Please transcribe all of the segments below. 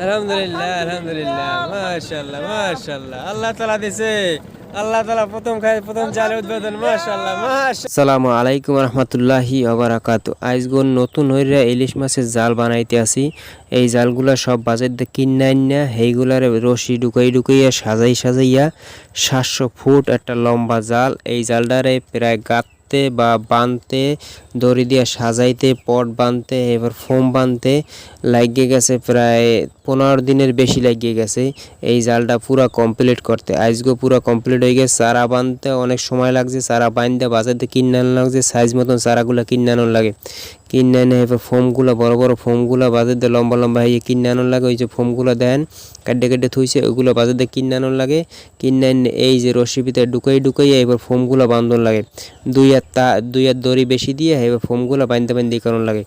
আলহামদুলিল্লাহ আলহামদুলিল্লাহ মাশাআল্লাহ মাশাআল্লাহ আল্লাহ তাআলা দিছে আল্লাহ তাআলা প্রথম খায় প্রথম জালে উদ্বোধন মাশাআল্লাহ মাশাআল্লাহ। আসসালামু আলাইকুম রাহমাতুল্লাহি ওয়া বারাকাতু। আজগো নতুন হইরা ইলিশ মাছের জাল বানাইতে আসি। এই জালগুলা সব বাজার থেকে কিনে আইনা হেইগুলার রশি ঢুকাইয়া সাজাইয়া 700 ফুট একটা লম্বা জাল। এই জালটারে প্রায় গাঁথতে বা বানতে দড়ি দিয়ে সাজাইতে পট বানতে এবার ফোম বানতে লাগিয়ে গেছে প্রায় 15 দিনের বেশি লাগিয়ে গেছে এই জালটা পুরা কমপ্লিট করতে। আজকে পুরা কমপ্লিট হয়ে গেছে। চারা বানতে অনেক সময় লাগছে, চারা বানতে বাজার থেকে কিনে আনা লাগছে, সাইজ মতন চারাগুলো কিনে আনার লাগে। কিনে এনে এবার ফোমগুলো বড় বড় ফোমগুলো বাজার দিয়ে লম্বা লম্বা হয়ে কিনে আনার লাগে। ওই যে ফোমগুলো দেন কেটে থুইছে ওইগুলো বাজার দিয়ে কিনে আনার লাগে। কিনে এনে এই যে রশি ভিতরে ঢুকাই এবার ফোমগুলো বাঁধন লাগে। দুই হাত দড়ি বেশি দিয়ে এবার ফোমগুলো বাঁধতে করার লাগে।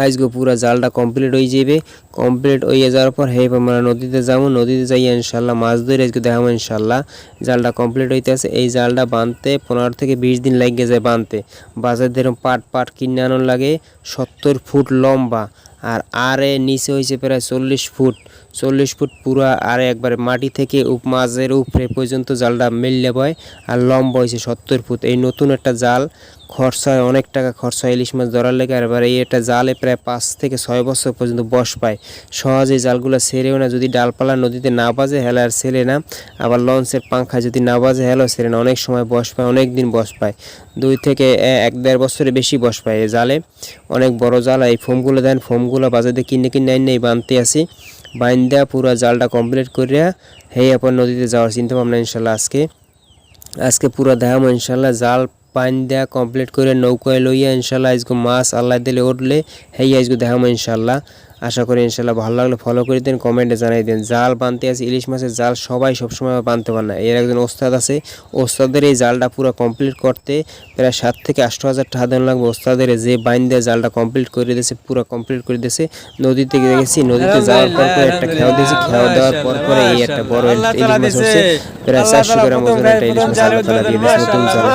আজকে পুরা জালটা কমপ্লিট হয়ে যাবে। কমপ্লিট হয়ে যাওয়ার পর আমরা নদীতে যাবো, নদীতে যাই ইনশাল্লাহ মাছ ধরে আজকে দেখাবো ইনশাল্লাহ। জালটা কমপ্লিট হইতে আছে। এই জালটা বাঁধতে 15 থেকে 20 দিন লাগিয়ে যায় বাঁধতে। বাজার দিয়ে পাট কিনে আনার লাগে। 70 ফুট লম্বা আর আরে নিচে হয়েছে প্রায় 40 ফুট পুরা আরে একবারে মাটি থেকে মাঝের উপরে পর্যন্ত জালটা মিললে বয়। আর লম্বা হয়েছে 70 ফুট। এই নতুন একটা জাল খরচা হয়, অনেক টাকা খরচা হয় ইলিশ মাছ ধরার লেগে। আর এবার এই একটা জালে প্রায় 5 থেকে 6 বছর পর্যন্ত বস পায়। সহজে জালগুলো ছেড়েও না, যদি ডালপালা নদীতে না বাজে হেলে আর ছেড়ে না। আবার লঞ্চের পাংখা যদি না বাজে হেলেও ছেড়ে না। অনেক সময় বস পায়, অনেক দিন বস পায়, 2 থেকে 1-1.5 বছরের বেশি বস পায় এই জালে। অনেক বড় জাল। এই ফোমগুলো দেন, ফোমগুলো বাজারে কিনে আইন বাঁধতে আসি। বাইন্দা পুরা জালটা কমপ্লিট করিয়া আপনার নদীতে যাওয়ার চিন্তা ভাবনা ইনশাল্লাহ। আজকে পুরা দেখাবো ইনশাল্লাহ। জাল পাইন দেওয়া কমপ্লিট করে নৌকায় লইয়া ইনশাল্লাহ আজকে মাছ আল্লাহ দিলে উঠলে আজকে দেখাবো ইনশাল্লাহ। আশা করি ইনশাল্লাহ ভালো লাগলে ফলো করে দেন, কমেন্টে জানাই দেন। জাল বানতে আছে ইলিশ মাছের জাল সবাই সবসময় বানতে পারে না। এর একজন ওস্তাদ আছে, ওস্তাদের এই জালটা পুরো কমপ্লিট করতে প্রায় 7 থেকে 8 হাজার টাকা দেন লাগবে। ওস্তাদের যে বাইন দেওয়া জালটা কমপ্লিট করে দিয়েছে, পুরো কমপ্লিট করে দিয়েছে। নদীতে গেছি, নদীতে যাওয়ার পর একটা খেয়াও দিয়েছি। খেয়াও দেওয়ার পরে এই একটা বড় ইলিশ মাছ হচ্ছে প্রায় 400 গ্রাম ওজনের একটা ইলিশ মাছ আল্লাহ তাআলা দিয়ে দিয়েছে নতুন জাল।